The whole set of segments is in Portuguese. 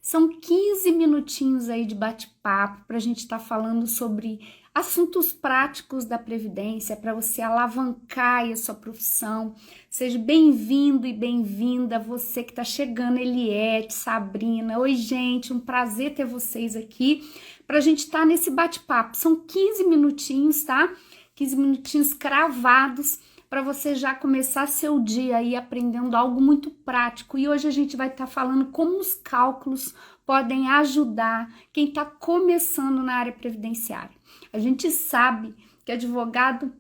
São 15 minutinhos aí de bate-papo para a gente estar falando sobre assuntos práticos da Previdência, para você alavancar aí a sua profissão. Seja bem-vindo e bem-vinda, você que está chegando, Eliette, Sabrina. Oi, gente, um prazer ter vocês aqui para a gente estar nesse bate-papo. São 15 minutinhos, tá? 15 minutinhos cravados para você já começar seu dia aí aprendendo algo muito prático. E hoje a gente vai estar falando como os cálculos podem ajudar quem está começando na área previdenciária. A gente sabe que advogado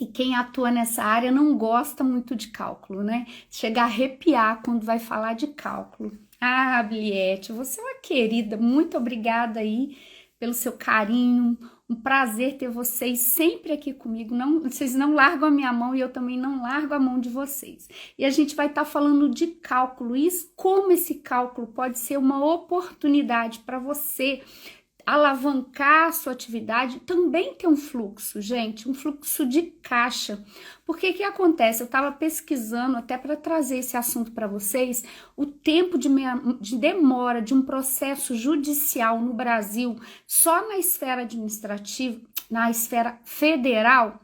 e quem atua nessa área não gosta muito de cálculo, né? Chega a arrepiar quando vai falar de cálculo. Ah, Bliette, você é uma querida, muito obrigada aí pelo seu carinho. Um prazer ter vocês sempre aqui comigo. Vocês não largam a minha mão e eu também não largo a mão de vocês. E a gente vai estar falando de cálculo e como esse cálculo pode ser uma oportunidade para você alavancar a sua atividade, também ter um fluxo, gente, um fluxo de caixa. Porque que acontece? Eu estava pesquisando até para trazer esse assunto para vocês, o tempo de demora de um processo judicial no Brasil, só na esfera administrativa, na esfera federal,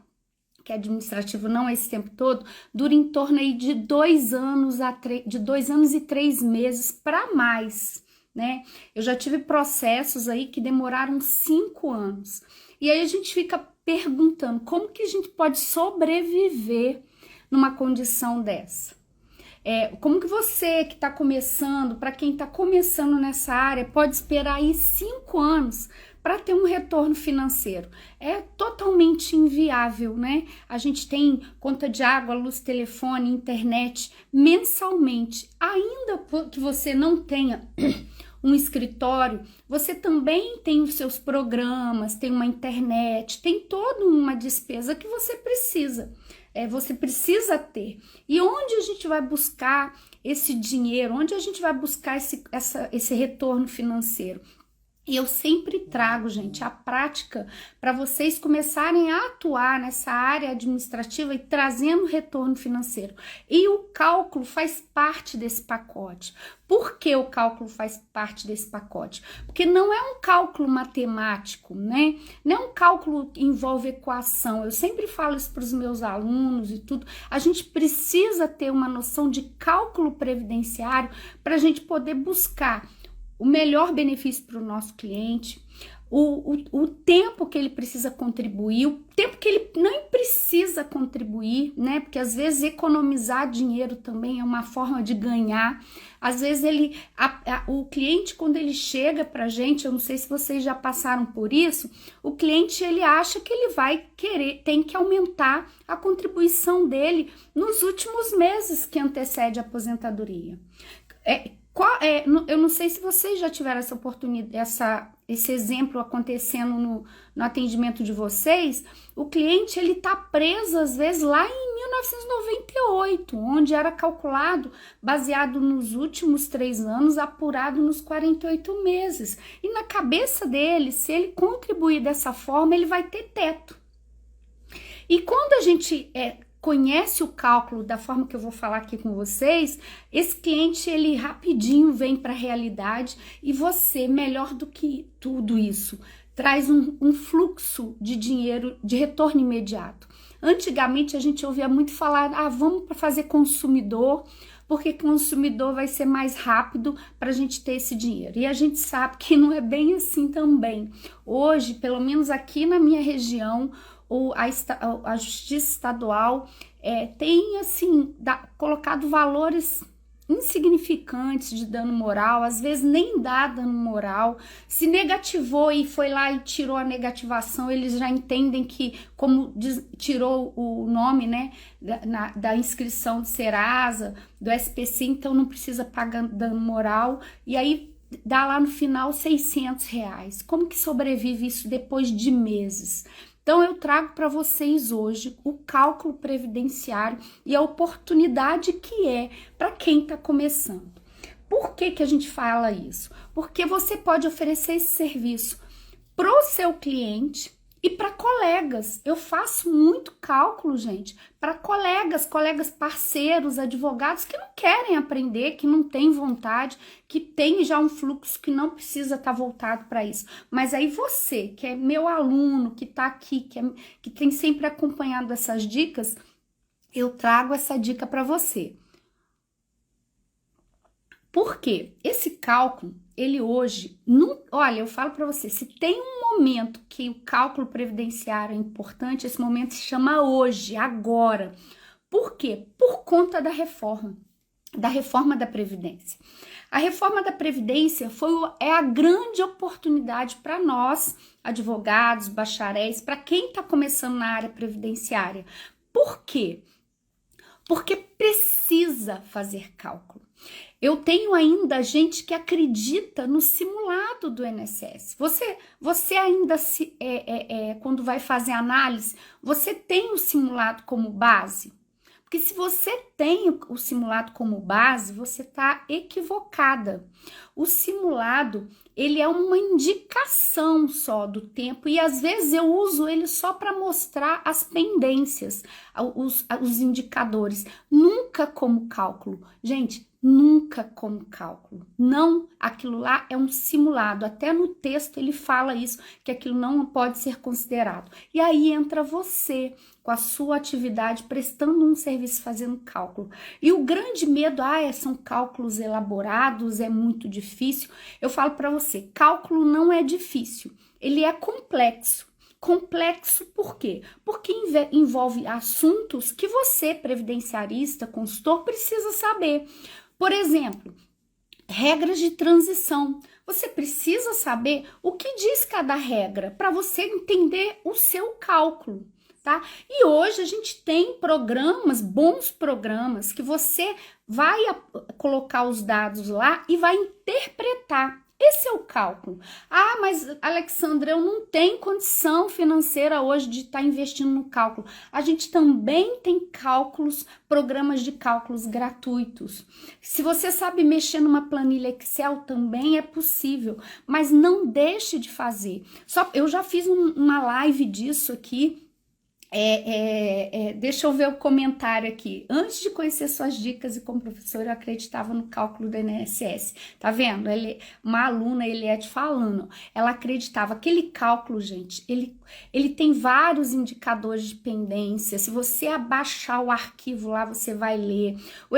que administrativo não é esse tempo todo, dura em torno aí de 2 anos de 2 anos e 3 meses para mais. Né? Eu já tive processos aí que demoraram 5 anos. E aí a gente fica perguntando como que a gente pode sobreviver numa condição dessa. Como que você que está começando, para quem está começando nessa área, pode esperar aí 5 anos para ter um retorno financeiro? É totalmente inviável, né? A gente tem conta de água, luz, telefone, internet mensalmente. Ainda que você não tenha um escritório, você também tem os seus programas, tem uma internet, tem toda uma despesa que você precisa ter. E onde a gente vai buscar esse dinheiro? Onde a gente vai buscar esse retorno financeiro? E eu sempre trago, gente, a prática para vocês começarem a atuar nessa área administrativa e trazendo retorno financeiro. E o cálculo faz parte desse pacote. Por que o cálculo faz parte desse pacote? Porque não é um cálculo matemático, né? Não é um cálculo que envolve equação. Eu sempre falo isso para os meus alunos e tudo. A gente precisa ter uma noção de cálculo previdenciário para a gente poder buscar o melhor benefício para o nosso cliente, o tempo que ele precisa contribuir, o tempo que ele não precisa contribuir, né? Porque às vezes economizar dinheiro também é uma forma de ganhar. Às vezes o cliente, quando ele chega para a gente, eu não sei se vocês já passaram por isso, o cliente ele acha que ele vai tem que aumentar a contribuição dele nos últimos meses que antecede a aposentadoria. Eu não sei se vocês já tiveram essa oportunidade, esse exemplo acontecendo no atendimento de vocês. O cliente ele tá preso às vezes lá em 1998, onde era calculado baseado nos últimos 3 anos, apurado nos 48 meses. E na cabeça dele, se ele contribuir dessa forma, ele vai ter teto. E quando a gente conhece o cálculo da forma que eu vou falar aqui com vocês, esse cliente ele rapidinho vem para a realidade e você, melhor do que tudo isso, traz um fluxo de dinheiro de retorno imediato. Antigamente a gente ouvia muito falar, vamos fazer consumidor, porque consumidor vai ser mais rápido para a gente ter esse dinheiro. E a gente sabe que não é bem assim também. Hoje, pelo menos aqui na minha região, a Justiça Estadual tem assim colocado valores insignificantes de dano moral, às vezes nem dá dano moral. Se negativou e foi lá e tirou a negativação, eles já entendem que, como tirou o nome, né, da inscrição do Serasa, do SPC, então não precisa pagar dano moral, e aí dá lá no final R$600. Como que sobrevive isso depois de meses? Então, eu trago para vocês hoje o cálculo previdenciário e a oportunidade que é para quem está começando. Por que a gente fala isso? Porque você pode oferecer esse serviço para o seu cliente E para colegas, eu faço muito cálculo, gente, para colegas parceiros, advogados que não querem aprender, que não têm vontade, que tem já um fluxo que não precisa estar voltado para isso. Mas aí você, que é meu aluno, que está aqui, que tem sempre acompanhado essas dicas, eu trago essa dica para você. Por quê? Esse cálculo, ele hoje, olha, eu falo para você, se tem um momento que o cálculo previdenciário é importante, esse momento se chama hoje, agora. Por quê? Por conta da reforma da Previdência. A reforma da Previdência é a grande oportunidade para nós, advogados, bacharéis, para quem está começando na área previdenciária. Por quê? Porque precisa fazer cálculo. Eu tenho ainda gente que acredita no simulado do INSS. Você ainda, quando vai fazer análise, você tem o simulado como base? Porque se você tem o simulado como base, você está equivocada. O simulado, ele é uma indicação só do tempo e às vezes eu uso ele só para mostrar as pendências, os indicadores, nunca como cálculo. Gente, nunca como cálculo. Não, aquilo lá é um simulado. Até no texto ele fala isso, que aquilo não pode ser considerado. E aí entra você com a sua atividade, prestando um serviço, fazendo cálculo. E o grande medo, são cálculos elaborados, é muito difícil. Eu falo para você, cálculo não é difícil, ele é complexo. Complexo por quê? Porque envolve assuntos que você, previdenciarista, consultor, precisa saber. Por exemplo, regras de transição. Você precisa saber o que diz cada regra para você entender o seu cálculo, tá? E hoje a gente tem programas, bons programas, que você vai colocar os dados lá e vai interpretar. Esse é o cálculo. Mas Alexandra, eu não tenho condição financeira hoje de estar investindo no cálculo. A gente também tem cálculos, programas de cálculos gratuitos. Se você sabe mexer numa planilha Excel, também é possível, mas não deixe de fazer. Eu já fiz uma live disso aqui. Deixa eu ver o comentário aqui. Antes de conhecer suas dicas e como professora, eu acreditava no cálculo do INSS. Tá vendo? Uma aluna, Eliette, falando. Ela acreditava. Aquele cálculo, gente, ele tem vários indicadores de pendência. Se você abaixar o arquivo lá, você vai ler. O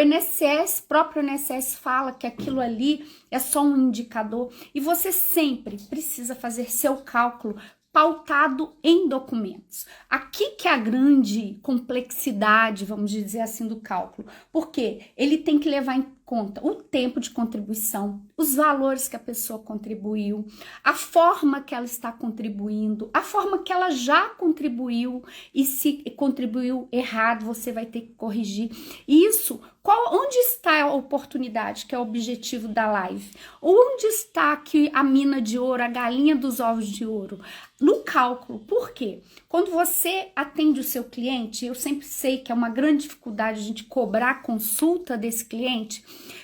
próprio INSS fala que aquilo ali é só um indicador. E você sempre precisa fazer seu cálculo pautado em documentos. Aqui que é a grande complexidade, vamos dizer assim, do cálculo, porque ele tem que levar em conta o tempo de contribuição, os valores que a pessoa contribuiu, a forma que ela está contribuindo, a forma que ela já contribuiu, e se contribuiu errado, você vai ter que corrigir. Isso, onde está a oportunidade, que é o objetivo da live? Onde está aqui a mina de ouro, a galinha dos ovos de ouro? No cálculo. Por quê? Quando você atende o seu cliente, eu sempre sei que é uma grande dificuldade a gente cobrar a consulta desse cliente,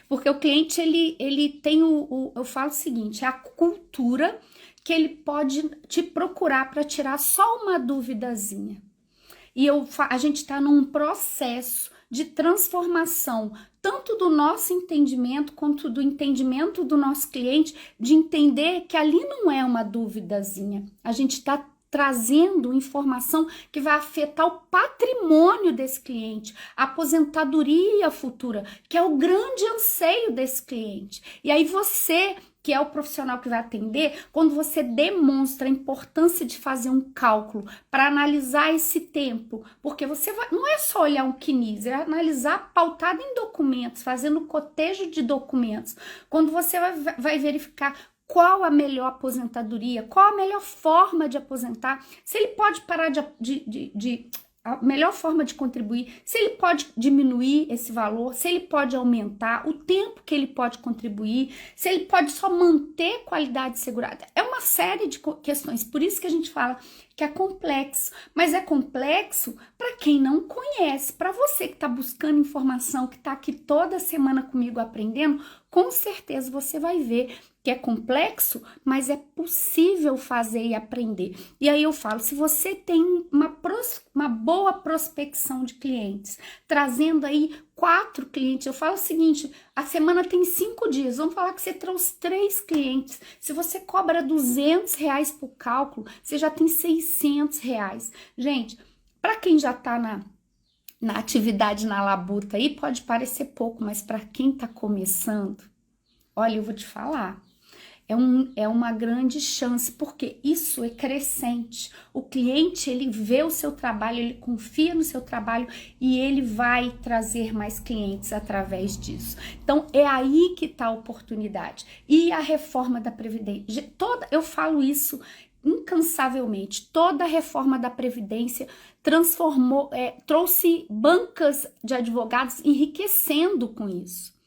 porque o cliente, ele tem eu falo o seguinte, é a cultura que ele pode te procurar para tirar só uma duvidazinha. E a gente está num processo de transformação, tanto do nosso entendimento, quanto do entendimento do nosso cliente, de entender que ali não é uma duvidazinha. A gente está trazendo informação que vai afetar o patrimônio desse cliente, a aposentadoria futura, que é o grande anseio desse cliente. E aí você, que é o profissional que vai atender, quando você demonstra a importância de fazer um cálculo para analisar esse tempo, porque não é só olhar um CNIS, é analisar pautado em documentos, fazendo cotejo de documentos. Quando você vai verificar qual a melhor aposentadoria, qual a melhor forma de aposentar, se ele pode parar a melhor forma de contribuir, se ele pode diminuir esse valor, se ele pode aumentar, o tempo que ele pode contribuir, se ele pode só manter qualidade segurada. É uma série de questões, por isso que a gente fala que é complexo, mas é complexo para quem não conhece. Para você que está buscando informação, que está aqui toda semana comigo aprendendo, com certeza você vai ver que é complexo, mas é possível fazer e aprender. E aí eu falo, se você tem uma boa prospecção de clientes, trazendo aí 4 clientes, eu falo o seguinte, a semana tem 5 dias, vamos falar que você trouxe 3 clientes, se você cobra R$200 por cálculo, você já tem R$600. Gente, para quem já tá na atividade na labuta aí, pode parecer pouco, mas para quem tá começando, olha, eu vou te falar, é uma grande chance, porque isso é crescente. O cliente, ele vê o seu trabalho, ele confia no seu trabalho e ele vai trazer mais clientes através disso. Então, é aí que está a oportunidade. E a reforma da Previdência, eu falo isso incansavelmente, toda a reforma da Previdência trouxe bancas de advogados enriquecendo com isso.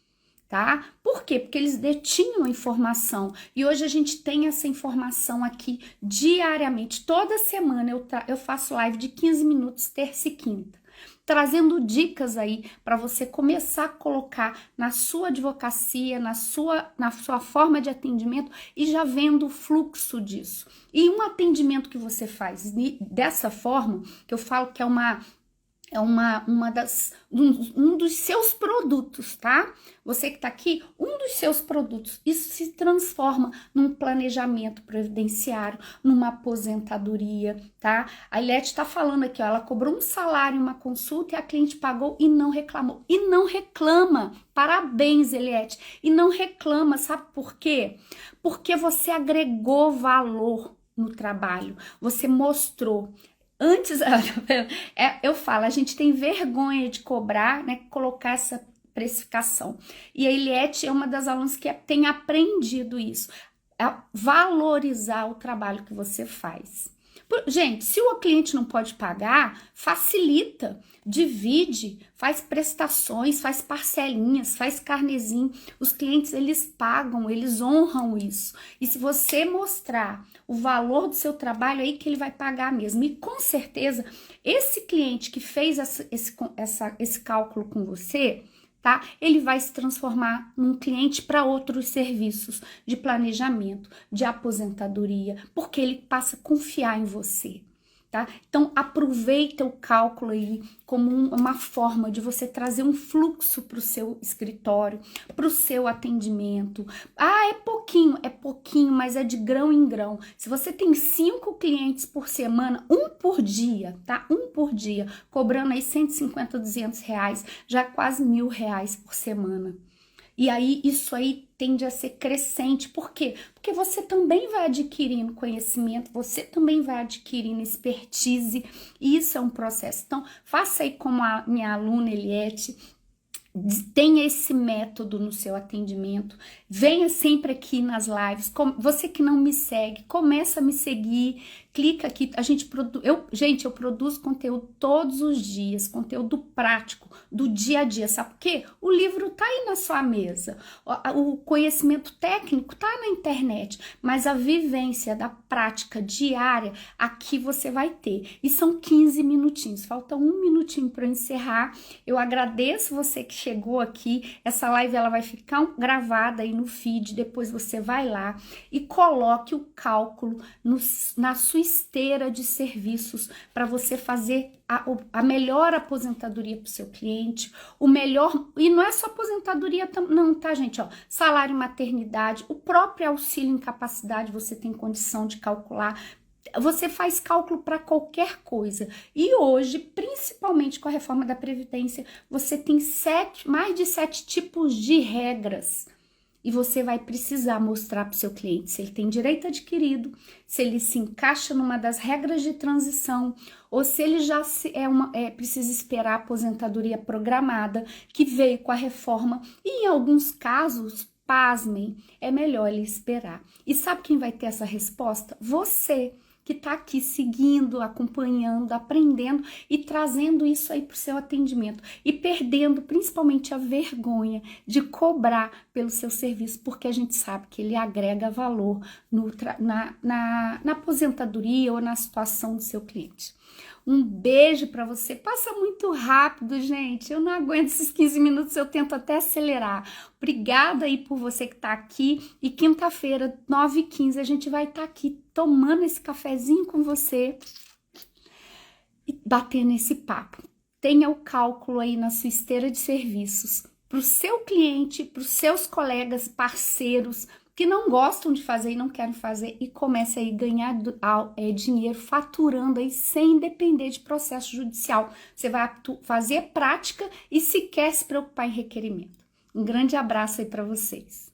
Tá? Por quê? Porque eles detinham a informação e hoje a gente tem essa informação aqui diariamente. Toda semana eu faço live de 15 minutos, terça e quinta, trazendo dicas aí para você começar a colocar na sua advocacia, na sua forma de atendimento e já vendo o fluxo disso. E um atendimento que você faz dessa forma, que eu falo que é um dos seus produtos, tá? Você que tá aqui, um dos seus produtos, isso se transforma num planejamento previdenciário, numa aposentadoria, tá? A Eliette tá falando aqui, ó, ela cobrou um salário em uma consulta e a cliente pagou e não reclamou. E não reclama. Parabéns, Eliette. E não reclama, sabe por quê? Porque você agregou valor no trabalho, você mostrou. Antes, eu falo, a gente tem vergonha de cobrar, né, colocar essa precificação. E a Eliette é uma das alunas que tem aprendido isso, a valorizar o trabalho que você faz. Gente, se o cliente não pode pagar, facilita, divide, faz prestações, faz parcelinhas, faz carnezinho. Os clientes, eles pagam, eles honram isso. E se você mostrar o valor do seu trabalho, aí que ele vai pagar mesmo. E com certeza, esse cliente que fez esse cálculo com você, tá? Ele vai se transformar num cliente para outros serviços de planejamento, de aposentadoria, porque ele passa a confiar em você, tá? Então, aproveita o cálculo aí como uma forma de você trazer um fluxo para o seu escritório, para o seu atendimento. Ah, é pouquinho, mas é de grão em grão. Se você tem 5 clientes por semana, um por dia, tá? Um por dia, cobrando aí 150, R$200, já é quase R$1.000 por semana. E aí, isso aí tende a ser crescente. Por quê? Porque você também vai adquirindo conhecimento, você também vai adquirindo expertise, e isso é um processo. Então, faça aí como a minha aluna Eliette, tenha esse método no seu atendimento, venha sempre aqui nas lives. Você que não me segue, começa a me seguir, clica aqui. Eu produzo conteúdo todos os dias, conteúdo prático do dia a dia. Sabe por quê? O livro tá aí na sua mesa, o conhecimento técnico tá na internet, mas a vivência da prática diária aqui você vai ter. E são 15 minutinhos, falta 1 minutinho para encerrar. Eu agradeço você que chegou aqui. Essa live ela vai ficar gravada aí no feed, depois você vai lá e coloque o cálculo na sua esteira de serviços para você fazer a melhor aposentadoria para o seu cliente, o melhor, e não é só aposentadoria não, tá, gente, ó, salário maternidade, o próprio auxílio incapacidade você tem condição de calcular. Você faz cálculo para qualquer coisa. E hoje, principalmente com a reforma da Previdência, você tem mais de 7 tipos de regras. E você vai precisar mostrar para o seu cliente se ele tem direito adquirido, se ele se encaixa numa das regras de transição, ou se ele já precisa esperar a aposentadoria programada, que veio com a reforma. E em alguns casos, pasmem, é melhor ele esperar. E sabe quem vai ter essa resposta? Você, que está aqui seguindo, acompanhando, aprendendo e trazendo isso aí para o seu atendimento e perdendo principalmente a vergonha de cobrar pelo seu serviço, porque a gente sabe que ele agrega valor na aposentadoria ou na situação do seu cliente. Um beijo para você. Passa muito rápido, gente. Eu não aguento esses 15 minutos, eu tento até acelerar. Obrigada aí por você que tá aqui. E quinta-feira, 9h15, a gente vai estar aqui tomando esse cafezinho com você e batendo esse papo. Tenha o cálculo aí na sua esteira de serviços para o seu cliente, para os seus colegas, parceiros que não gostam de fazer e não querem fazer, e comece aí a ganhar dinheiro faturando aí sem depender de processo judicial. Você vai fazer prática e sequer se preocupar em requerimento. Um grande abraço aí para vocês.